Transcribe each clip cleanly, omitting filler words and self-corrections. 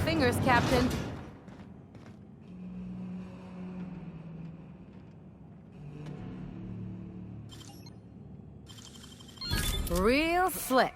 fingers, Captain. Real slick.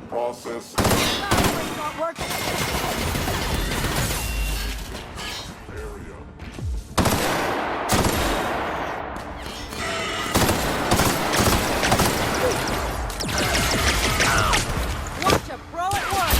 Process. It's not working. Area. Watch a pro at work.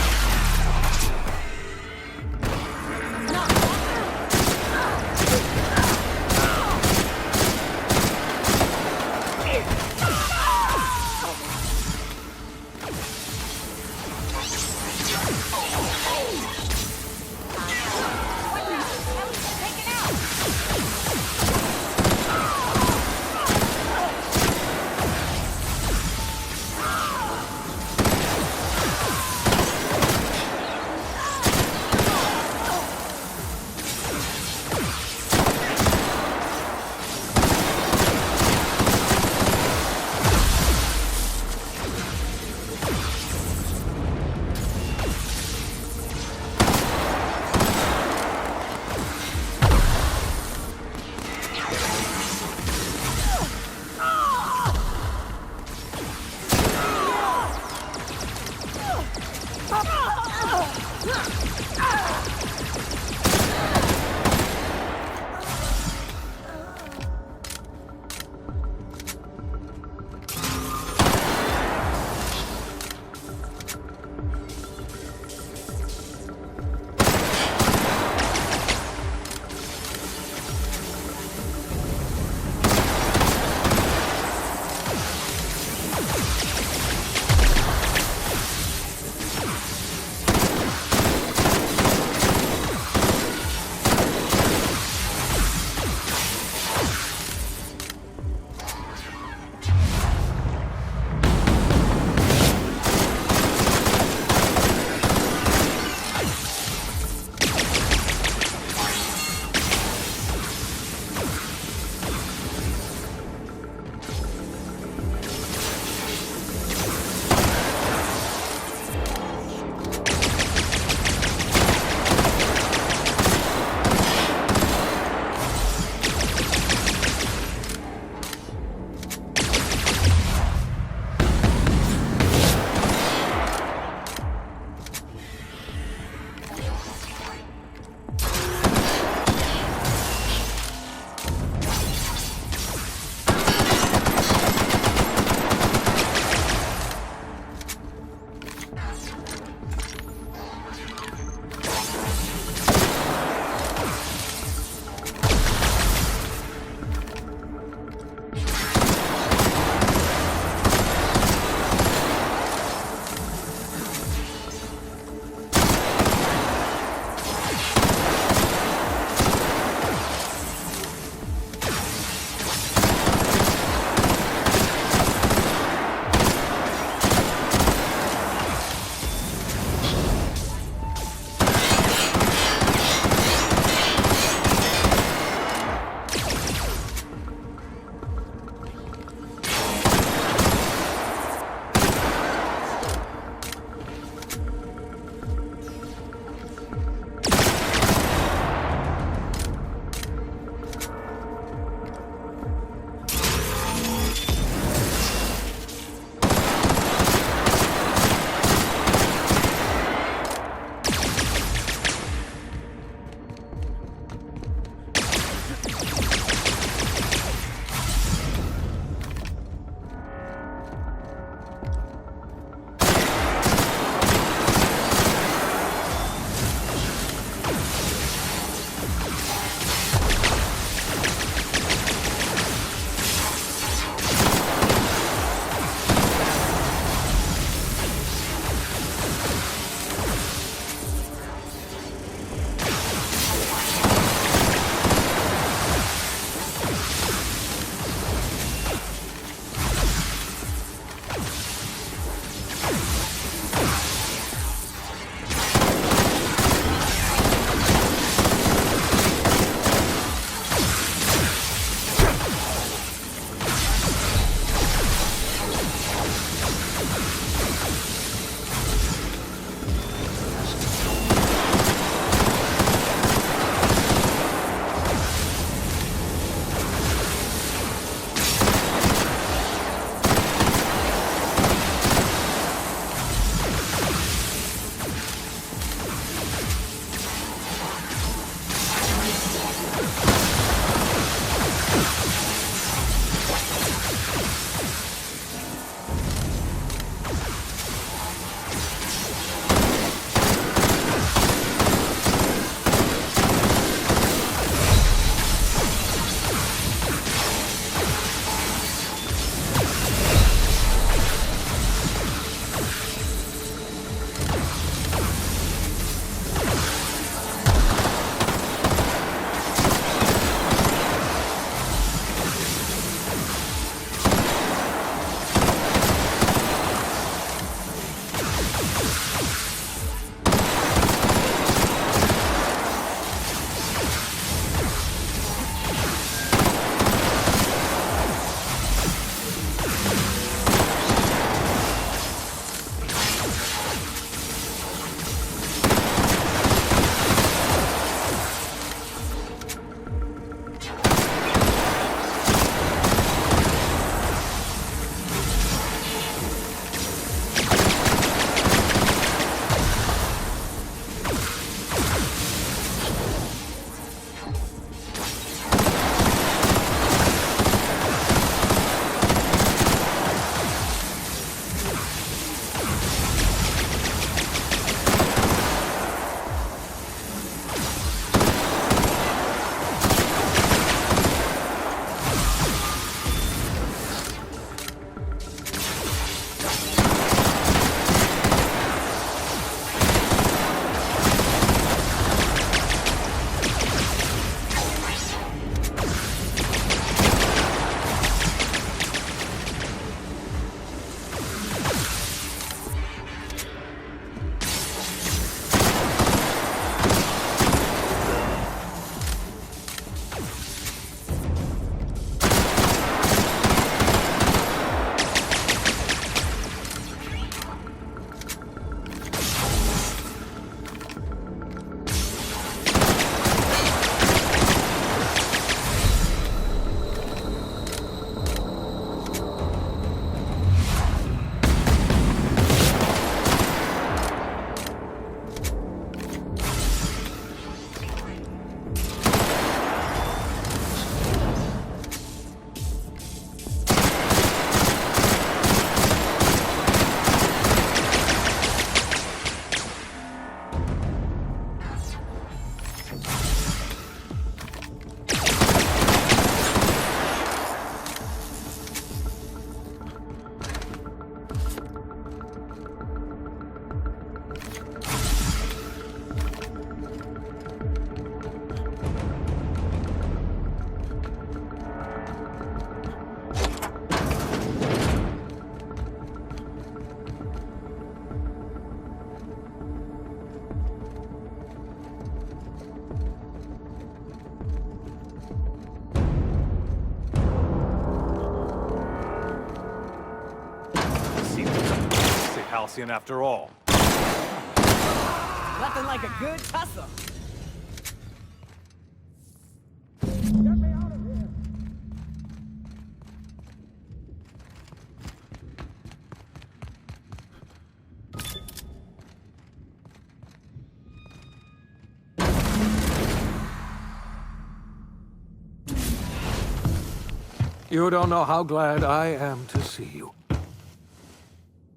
Halcyon after all. Nothing like a good tussle. You don't know how glad I am to see you.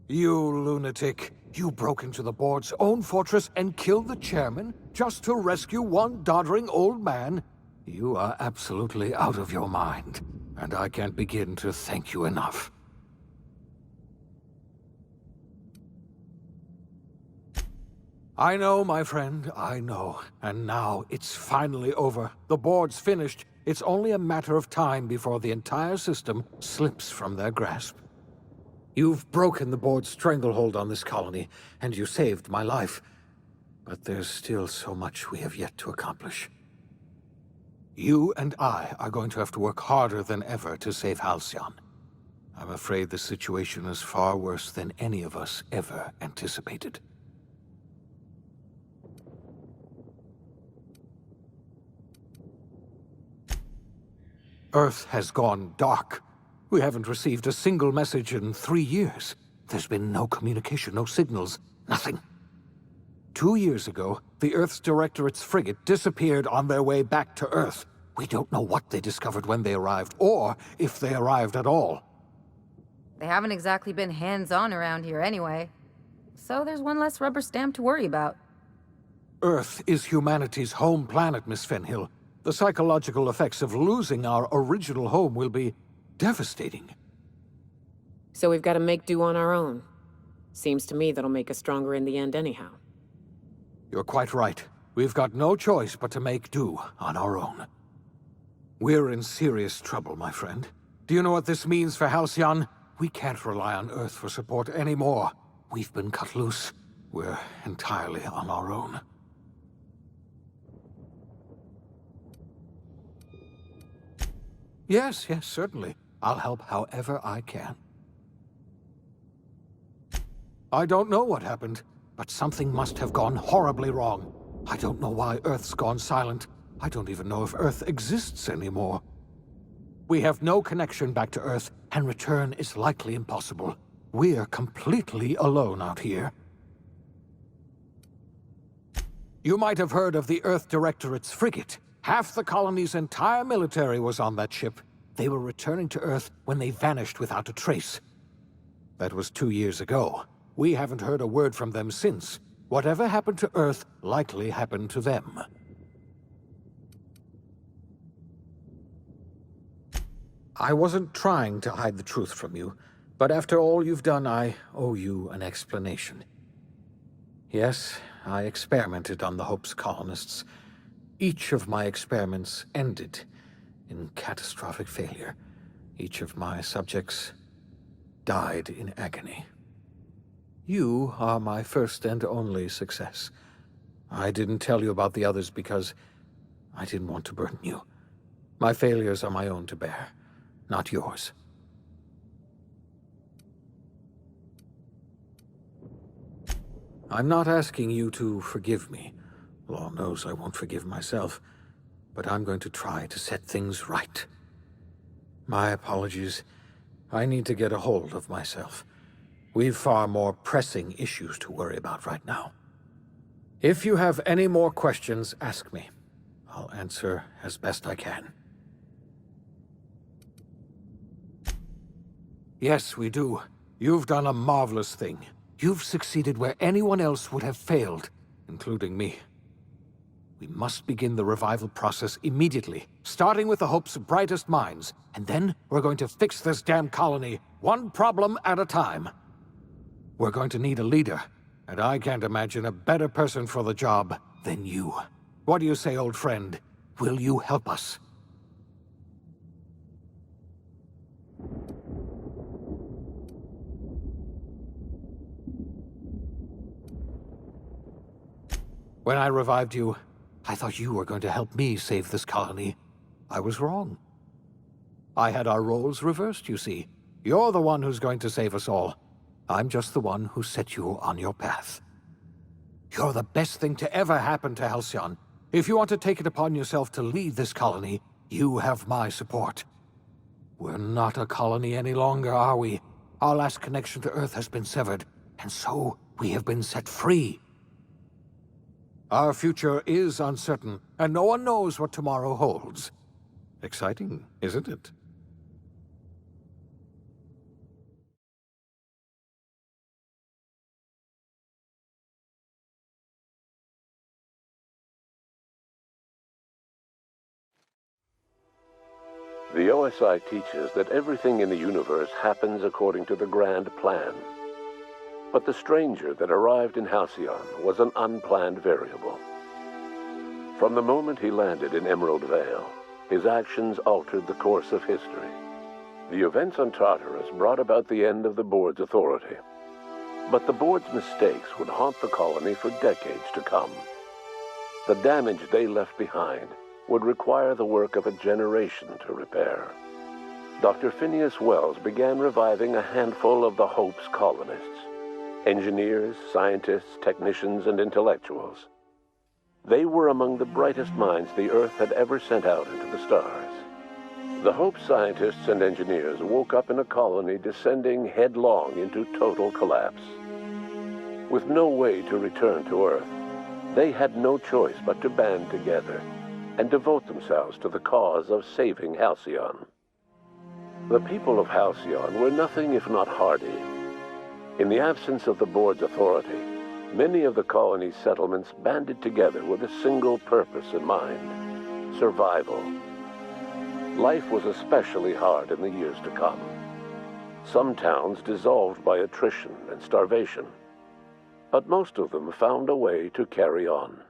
You lunatic. You broke into the board's own fortress and killed the chairman just to rescue one doddering old man? You are absolutely out of your mind, and I can't begin to thank you enough. I know, my friend, I know. And now it's finally over. The board's finished. It's only a matter of time before the entire system slips from their grasp. You've broken the board's stranglehold on this colony, and you saved my life. But there's still so much we have yet to accomplish. You and I are going to have to work harder than ever to save Halcyon. I'm afraid the situation is far worse than any of us ever anticipated. Earth has gone dark. We haven't received a single message in 3 years. There's been no communication, no signals, nothing. 2 years ago, the Earth's Directorate's frigate disappeared on their way back to Earth. We don't know what they discovered when they arrived, or if they arrived at all. They haven't exactly been hands-on around here anyway. So there's one less rubber stamp to worry about. Earth is humanity's home planet, Miss Fenhill. The psychological effects of losing our original home will be devastating. So we've got to make do on our own. Seems to me that'll make us stronger in the end anyhow. You're quite right. We've got no choice but to make do on our own. We're in serious trouble, my friend. Do you know what this means for Halcyon? We can't rely on Earth for support anymore. We've been cut loose. We're entirely on our own. Yes, certainly. I'll help however I can. I don't know what happened, but something must have gone horribly wrong. I don't know why Earth's gone silent. I don't even know if Earth exists anymore. We have no connection back to Earth, and return is likely impossible. We're completely alone out here. You might have heard of the Earth Directorate's frigate. Half the colony's entire military was on that ship. They were returning to Earth when they vanished without a trace. That was 2 years ago. We haven't heard a word from them since. Whatever happened to Earth likely happened to them. I wasn't trying to hide the truth from you, but after all you've done, I owe you an explanation. Yes, I experimented on the Hope's colonists. Each of my experiments ended in catastrophic failure. Each of my subjects died in agony. You are my first and only success. I didn't tell you about the others because I didn't want to burden you. My failures are my own to bear, not yours. I'm not asking you to forgive me. Law knows I won't forgive myself, but I'm going to try to set things right. My apologies. I need to get a hold of myself. We've far more pressing issues to worry about right now. If you have any more questions, ask me. I'll answer as best I can. Yes, we do. You've done a marvelous thing. You've succeeded where anyone else would have failed, including me. We must begin the revival process immediately, starting with the Hope's brightest minds, and then we're going to fix this damn colony, one problem at a time. We're going to need a leader, and I can't imagine a better person for the job than you. What do you say, old friend? Will you help us? When I revived you, I thought you were going to help me save this colony. I was wrong. I had our roles reversed, you see. You're the one who's going to save us all. I'm just the one who set you on your path. You're the best thing to ever happen to Halcyon. If you want to take it upon yourself to lead this colony, you have my support. We're not a colony any longer, are we? Our last connection to Earth has been severed, and so we have been set free. Our future is uncertain, and no one knows what tomorrow holds. Exciting, isn't it? The OSI teaches that everything in the universe happens according to the grand plan. But the stranger that arrived in Halcyon was an unplanned variable. From the moment he landed in Emerald Vale, his actions altered the course of history. The events on Tartarus brought about the end of the board's authority. But the board's mistakes would haunt the colony for decades to come. The damage they left behind would require the work of a generation to repair. Dr. Phineas Wells began reviving a handful of the Hope's colonists: engineers, scientists, technicians, and intellectuals. They were among the brightest minds the Earth had ever sent out into the stars. The Hope scientists and engineers woke up in a colony descending headlong into total collapse. With no way to return to Earth, they had no choice but to band together and devote themselves to the cause of saving Halcyon. The people of Halcyon were nothing if not hardy. In the absence of the board's authority, many of the colony's settlements banded together with a single purpose in mind: survival. Life was especially hard in the years to come. Some towns dissolved by attrition and starvation, but most of them found a way to carry on.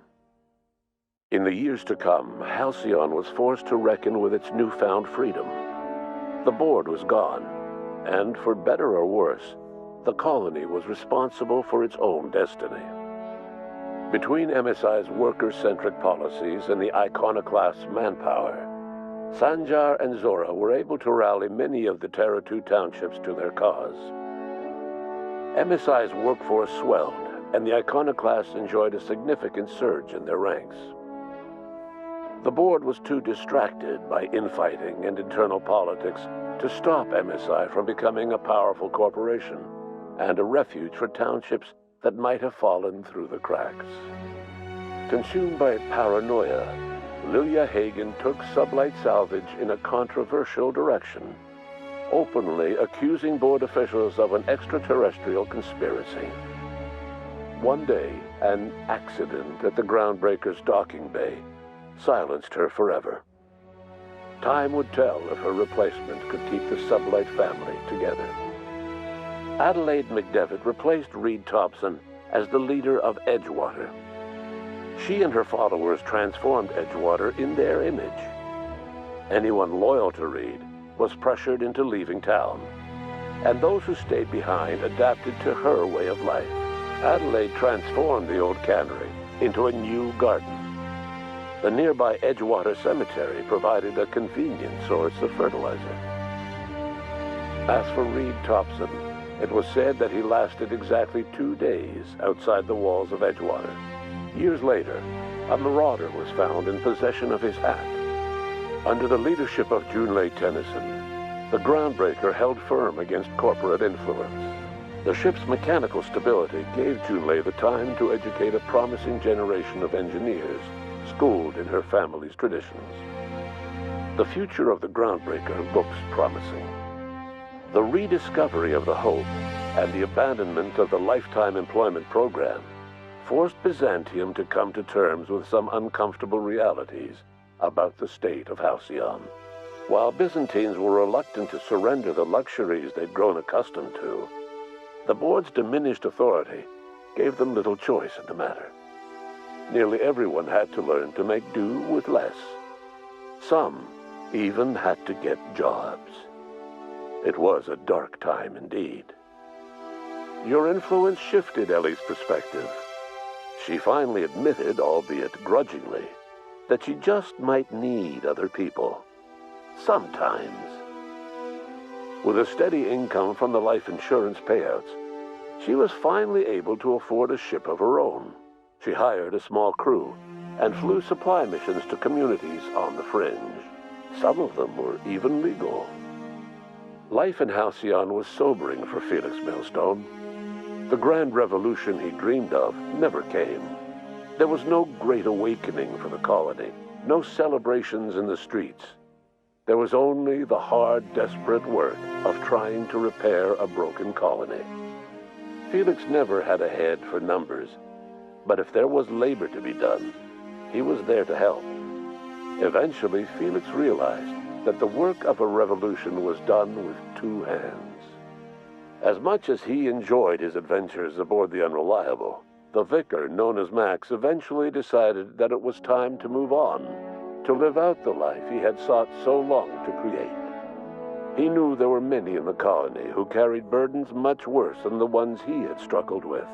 In the years to come, Halcyon was forced to reckon with its newfound freedom. The board was gone, and for better or worse, the colony was responsible for its own destiny. Between MSI's worker-centric policies and the iconoclast's manpower, Sanjar and Zora were able to rally many of the Terra 2 townships to their cause. MSI's workforce swelled, and the iconoclasts enjoyed a significant surge in their ranks. The board was too distracted by infighting and internal politics to stop MSI from becoming a powerful corporation and a refuge for townships that might have fallen through the cracks. Consumed by paranoia, Lilia Hagen took Sublight Salvage in a controversial direction, openly accusing board officials of an extraterrestrial conspiracy. One day, an accident at the Groundbreaker's docking bay silenced her forever. Time would tell if her replacement could keep the Sublight family together. Adelaide McDevitt replaced Reed Thompson as the leader of Edgewater. She and her followers transformed Edgewater in their image. Anyone loyal to Reed was pressured into leaving town, and those who stayed behind adapted to her way of life. Adelaide transformed the old cannery into a new garden. The nearby Edgewater Cemetery provided a convenient source of fertilizer. As for Reed Thompson, it was said that he lasted exactly 2 days outside the walls of Edgewater. Years later, a marauder was found in possession of his hat. Under the leadership of Junlei Tennyson, the Groundbreaker held firm against corporate influence. The ship's mechanical stability gave Junlei the time to educate a promising generation of engineers, schooled in her family's traditions. The future of the Groundbreaker looks promising. The rediscovery of the Hope and the abandonment of the lifetime employment program forced Byzantium to come to terms with some uncomfortable realities about the state of Halcyon. While Byzantines were reluctant to surrender the luxuries they'd grown accustomed to, the board's diminished authority gave them little choice in the matter. Nearly everyone had to learn to make do with less. Some even had to get jobs. It was a dark time indeed. Your influence shifted Ellie's perspective. She finally admitted, albeit grudgingly, that she just might need other people. Sometimes. With a steady income from the life insurance payouts, she was finally able to afford a ship of her own. She hired a small crew and flew supply missions to communities on the fringe. Some of them were even legal. Life in Halcyon was sobering for Felix Millstone. The grand revolution he dreamed of never came. There was no great awakening for the colony, no celebrations in the streets. There was only the hard, desperate work of trying to repair a broken colony. Felix never had a head for numbers, but if there was labor to be done, he was there to help. Eventually, Felix realized that the work of a revolution was done with 2 hands. As much as he enjoyed his adventures aboard the Unreliable, the vicar, known as Max, eventually decided that it was time to move on, to live out the life he had sought so long to create. He knew there were many in the colony who carried burdens much worse than the ones he had struggled with,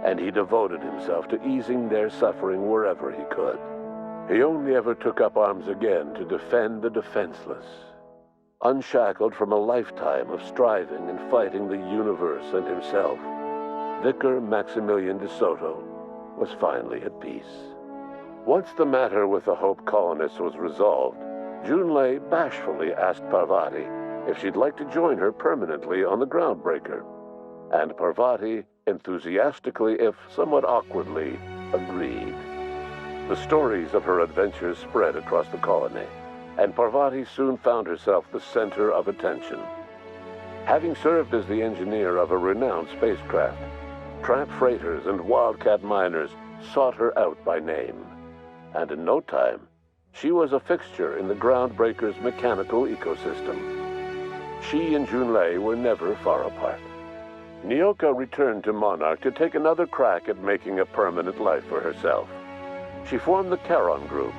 and he devoted himself to easing their suffering wherever he could. He only ever took up arms again to defend the defenseless. Unshackled from a lifetime of striving and fighting the universe and himself, Vicar Maximilian de Soto was finally at peace. Once the matter with the Hope colonists was resolved, Junlei bashfully asked Parvati if she'd like to join her permanently on the Groundbreaker, and Parvati enthusiastically, if somewhat awkwardly, agreed. The stories of her adventures spread across the colony, and Parvati soon found herself the center of attention. Having served as the engineer of a renowned spacecraft, tramp freighters and wildcat miners sought her out by name, and in no time, she was a fixture in the Groundbreaker's mechanical ecosystem. She and Junlei were never far apart. Nyoka returned to Monarch to take another crack at making a permanent life for herself. She formed the Charon Group,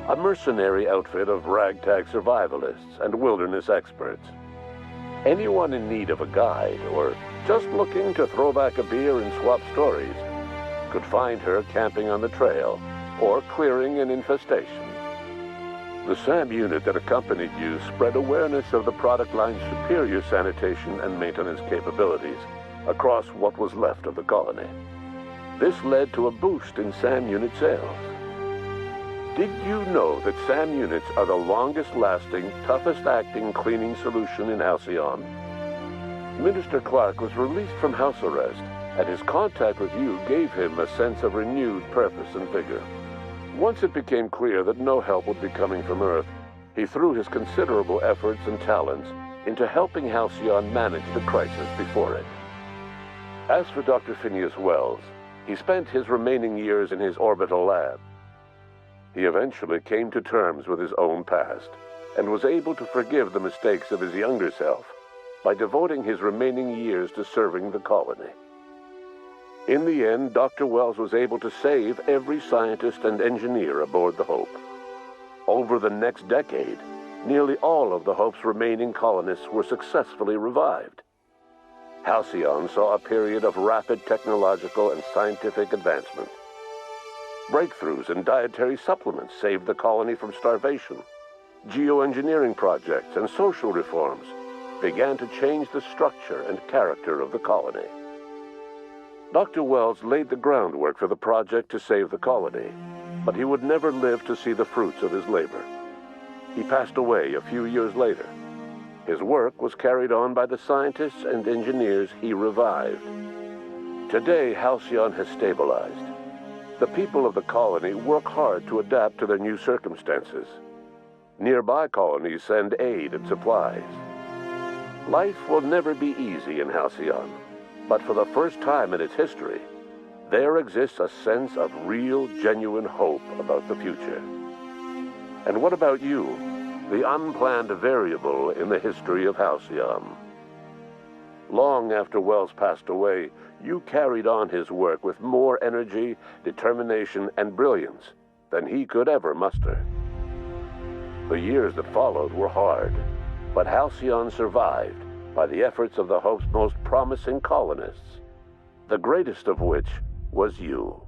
a mercenary outfit of ragtag survivalists and wilderness experts. Anyone in need of a guide, or just looking to throw back a beer and swap stories, could find her camping on the trail or clearing an infestation. The SAM unit that accompanied you spread awareness of the product line's superior sanitation and maintenance capabilities across what was left of the colony. This led to a boost in SAM unit sales. Did you know that SAM units are the longest-lasting, toughest-acting cleaning solution in Halcyon? Minister Clark was released from house arrest, and his contact with you gave him a sense of renewed purpose and vigor. Once it became clear that no help would be coming from Earth, he threw his considerable efforts and talents into helping Halcyon manage the crisis before it. As for Dr. Phineas Wells, he spent his remaining years in his orbital lab. He eventually came to terms with his own past and was able to forgive the mistakes of his younger self by devoting his remaining years to serving the colony. In the end, Dr. Wells was able to save every scientist and engineer aboard the Hope. Over the next decade, nearly all of the Hope's remaining colonists were successfully revived. Halcyon saw a period of rapid technological and scientific advancement. Breakthroughs in dietary supplements saved the colony from starvation. Geoengineering projects and social reforms began to change the structure and character of the colony. Dr. Wells laid the groundwork for the project to save the colony, but he would never live to see the fruits of his labor. He passed away a few years later. His work was carried on by the scientists and engineers he revived. Today, Halcyon has stabilized. The people of the colony work hard to adapt to their new circumstances. Nearby colonies send aid and supplies. Life will never be easy in Halcyon, but for the first time in its history, there exists a sense of real, genuine hope about the future. And what about you, the unplanned variable in the history of Halcyon? Long after Wells passed away, you carried on his work with more energy, determination, and brilliance than he could ever muster. The years that followed were hard, but Halcyon survived by the efforts of the Hope's most promising colonists, the greatest of which was you.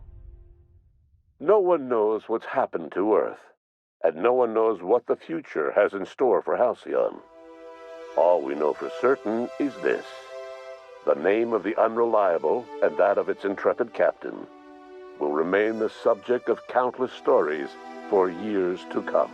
No one knows what's happened to Earth, and no one knows what the future has in store for Halcyon. All we know for certain is this: the name of the Unreliable and that of its intrepid captain will remain the subject of countless stories for years to come.